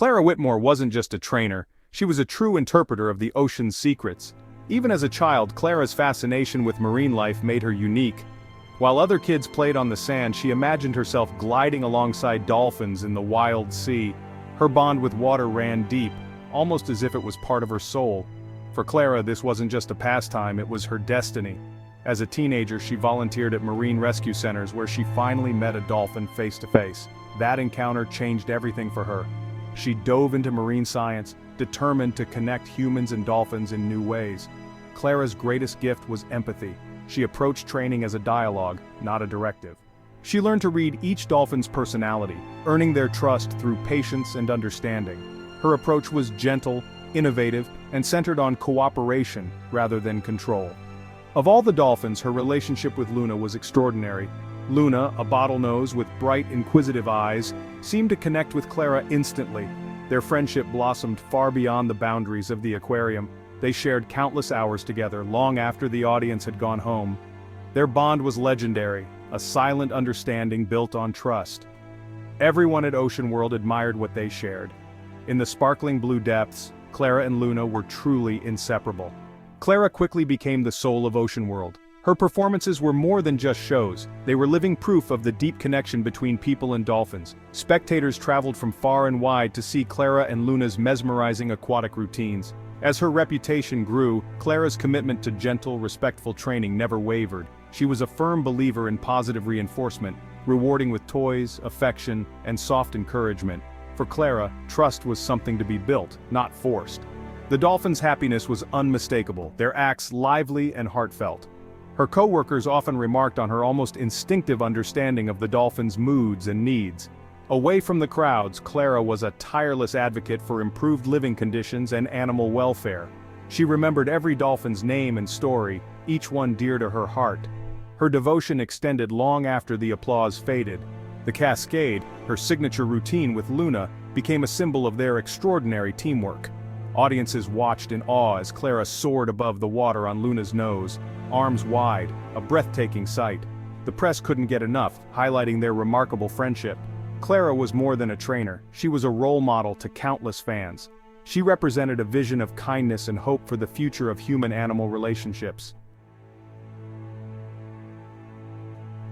Clara Whitmore wasn't just a trainer, she was a true interpreter of the ocean's secrets. Even as a child, Clara's fascination with marine life made her unique. While other kids played on the sand, she imagined herself gliding alongside dolphins in the wild sea. Her bond with water ran deep, almost as if it was part of her soul. For Clara, this wasn't just a pastime, it was her destiny. As a teenager, she volunteered at marine rescue centers where she finally met a dolphin face to face. That encounter changed everything for her. She dove into marine science, determined to connect humans and dolphins in new ways. Clara's greatest gift was empathy. She approached training as a dialogue, not a directive. She learned to read each dolphin's personality, earning their trust through patience and understanding. Her approach was gentle, innovative, and centered on cooperation rather than control. Of all the dolphins, her relationship with Luna was extraordinary. Luna, a bottlenose with bright, inquisitive eyes, seemed to connect with Clara instantly. Their friendship blossomed far beyond the boundaries of the aquarium. They shared countless hours together, long after the audience had gone home. Their bond was legendary, a silent understanding built on trust. Everyone at Ocean World admired what they shared. In the sparkling blue depths, Clara and Luna were truly inseparable. Clara quickly became the soul of Ocean World. Her performances were more than just shows, they were living proof of the deep connection between people and dolphins. Spectators traveled from far and wide to see Clara and Luna's mesmerizing aquatic routines. As her reputation grew, Clara's commitment to gentle, respectful training never wavered. She was a firm believer in positive reinforcement, rewarding with toys, affection, and soft encouragement. For Clara, trust was something to be built, not forced. The dolphins' happiness was unmistakable, their acts lively and heartfelt. Her co-workers often remarked on her almost instinctive understanding of the dolphins' moods and needs. Away from the crowds, Clara was a tireless advocate for improved living conditions and animal welfare. She remembered every dolphin's name and story, each one dear to her heart. Her devotion extended long after the applause faded. The cascade, her signature routine with Luna, became a symbol of their extraordinary teamwork. Audiences watched in awe as Clara soared above the water on Luna's nose, arms wide, a breathtaking sight. The press couldn't get enough, highlighting their remarkable friendship. Clara was more than a trainer, she was a role model to countless fans. She represented a vision of kindness and hope for the future of human-animal relationships.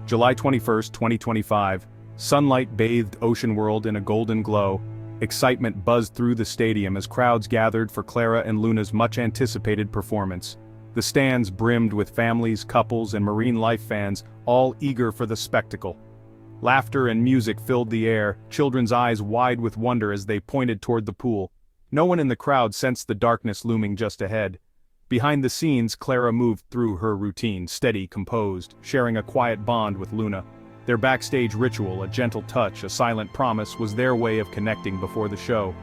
July 21, 2025. Sunlight bathed Ocean World in a golden glow. Excitement buzzed through the stadium as crowds gathered for Clara and Luna's much-anticipated performance. The stands brimmed with families, couples, and marine life fans, all eager for the spectacle. Laughter and music filled the air, children's eyes wide with wonder as they pointed toward the pool. No one in the crowd sensed the darkness looming just ahead. Behind the scenes, Clara moved through her routine, steady, composed, sharing a quiet bond with Luna. Their backstage ritual, a gentle touch, a silent promise, was their way of connecting before the show.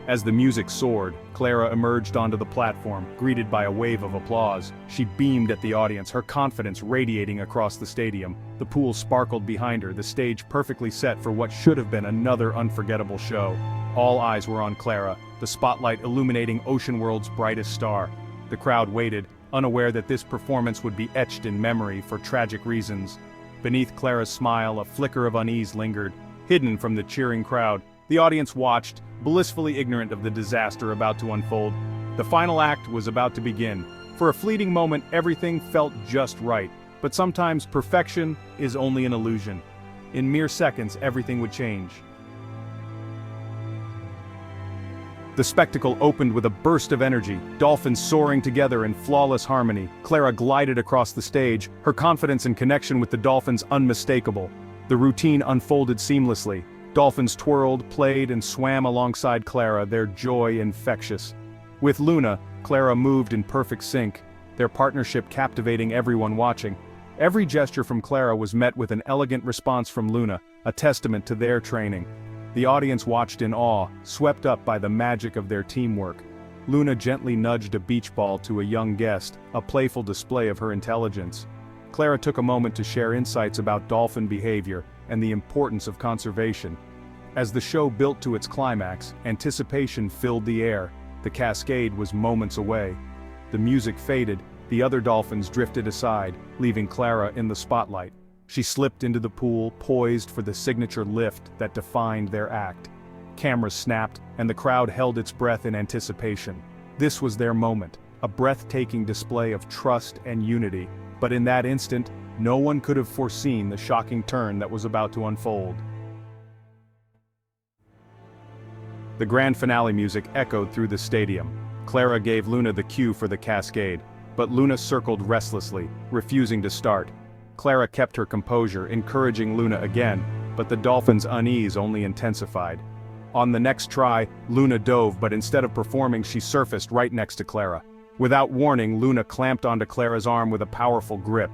As the music soared, Clara emerged onto the platform, greeted by a wave of applause. She beamed at the audience, her confidence radiating across the stadium. The pool sparkled behind her, the stage perfectly set for what should have been another unforgettable show. All eyes were on Clara, the spotlight illuminating Ocean World's brightest star. The crowd waited, unaware that this performance would be etched in memory for tragic reasons. Beneath Clara's smile, a flicker of unease lingered. Hidden from the cheering crowd, the audience watched, blissfully ignorant of the disaster about to unfold. The final act was about to begin. For a fleeting moment, everything felt just right. But sometimes perfection is only an illusion. In mere seconds, everything would change. The spectacle opened with a burst of energy, dolphins soaring together in flawless harmony. Clara glided across the stage, her confidence and connection with the dolphins unmistakable. The routine unfolded seamlessly. Dolphins twirled, played, and swam alongside Clara, their joy infectious. With Luna, Clara moved in perfect sync, their partnership captivating everyone watching. Every gesture from Clara was met with an elegant response from Luna, a testament to their training. The audience watched in awe, swept up by the magic of their teamwork. Luna gently nudged a beach ball to a young guest, a playful display of her intelligence. Clara took a moment to share insights about dolphin behavior and the importance of conservation. As the show built to its climax, anticipation filled the air. The cascade was moments away. The music faded, the other dolphins drifted aside, leaving Clara in the spotlight. She slipped into the pool, poised for the signature lift that defined their act. Cameras snapped, and the crowd held its breath in anticipation. This was their moment, a breathtaking display of trust and unity, but in that instant, no one could have foreseen the shocking turn that was about to unfold. The grand finale music echoed through the stadium. Clara gave Luna the cue for the cascade, but Luna circled restlessly, refusing to start. Clara kept her composure, encouraging Luna again, but the Dolphins' unease only intensified. On the next try, Luna dove, but instead of performing, she surfaced right next to Clara. Without warning, Luna clamped onto Clara's arm with a powerful grip.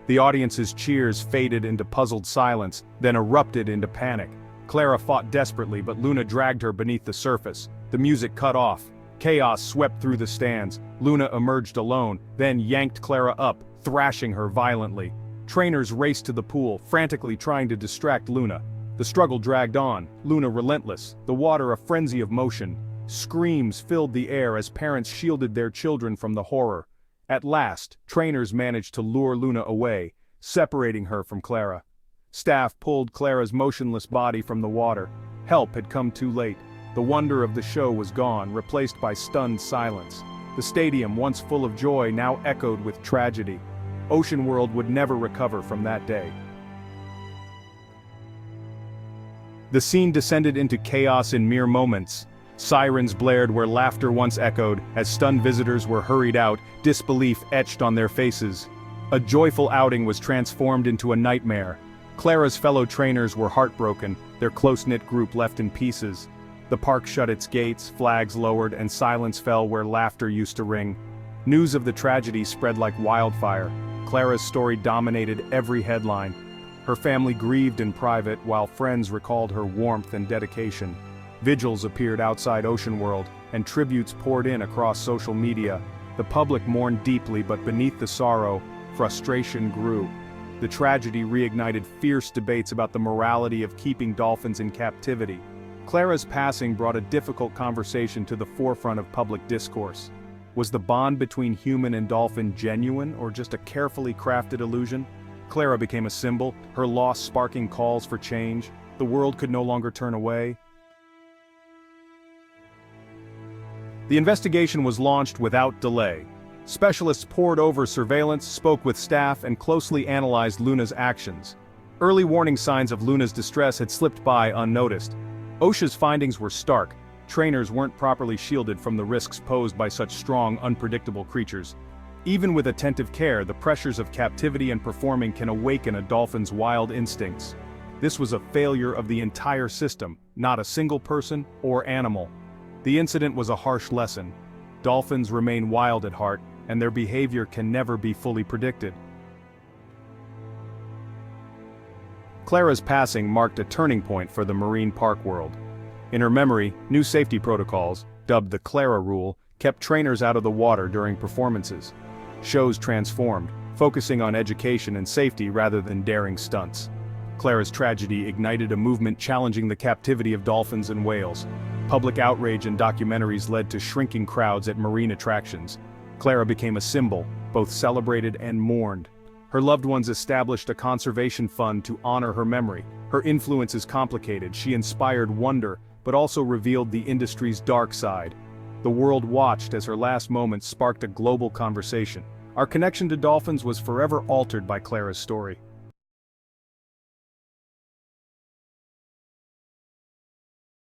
The audience's cheers faded into puzzled silence, then erupted into panic. Clara fought desperately, but Luna dragged her beneath the surface. The music cut off. Chaos swept through the stands. Luna emerged alone, then yanked Clara up, thrashing her violently. Trainers raced to the pool, frantically trying to distract Luna. The struggle dragged on, Luna relentless, the water a frenzy of motion. Screams filled the air as parents shielded their children from the horror. At last, trainers managed to lure Luna away, separating her from Clara. Staff pulled Clara's motionless body from the water. Help had come too late. The wonder of the show was gone, replaced by stunned silence. The stadium, once full of joy, now echoed with tragedy. Ocean World would never recover from that day. The scene descended into chaos in mere moments. Sirens blared where laughter once echoed, as stunned visitors were hurried out, disbelief etched on their faces. A joyful outing was transformed into a nightmare. Clara's fellow trainers were heartbroken, their close-knit group left in pieces. The park shut its gates, flags lowered, and silence fell where laughter used to ring. News of the tragedy spread like wildfire. Clara's story dominated every headline. Her family grieved in private, while friends recalled her warmth and dedication. Vigils appeared outside Ocean World, and tributes poured in across social media. The public mourned deeply, but beneath the sorrow, frustration grew. The tragedy reignited fierce debates about the morality of keeping dolphins in captivity. Clara's passing brought a difficult conversation to the forefront of public discourse. Was the bond between human and dolphin genuine, or just a carefully crafted illusion? Clara became a symbol, her loss sparking calls for change. The world could no longer turn away. The investigation was launched without delay. Specialists pored over surveillance, spoke with staff, and closely analyzed Luna's actions. Early warning signs of Luna's distress had slipped by unnoticed. OSHA's findings were stark. Trainers weren't properly shielded from the risks posed by such strong, unpredictable creatures. Even with attentive care, the pressures of captivity and performing can awaken a dolphin's wild instincts. This was a failure of the entire system, not a single person or animal. The incident was a harsh lesson. Dolphins remain wild at heart, and their behavior can never be fully predicted. Clara's passing marked a turning point for the marine park world. In her memory, new safety protocols, dubbed the Clara Rule, kept trainers out of the water during performances. Shows transformed, focusing on education and safety rather than daring stunts. Clara's tragedy ignited a movement challenging the captivity of dolphins and whales. Public outrage and documentaries led to shrinking crowds at marine attractions. Clara became a symbol, both celebrated and mourned. Her loved ones established a conservation fund to honor her memory. Her influence is complicated. She inspired wonder, but also revealed the industry's dark side. The world watched as her last moments sparked a global conversation. Our connection to dolphins was forever altered by Clara's story.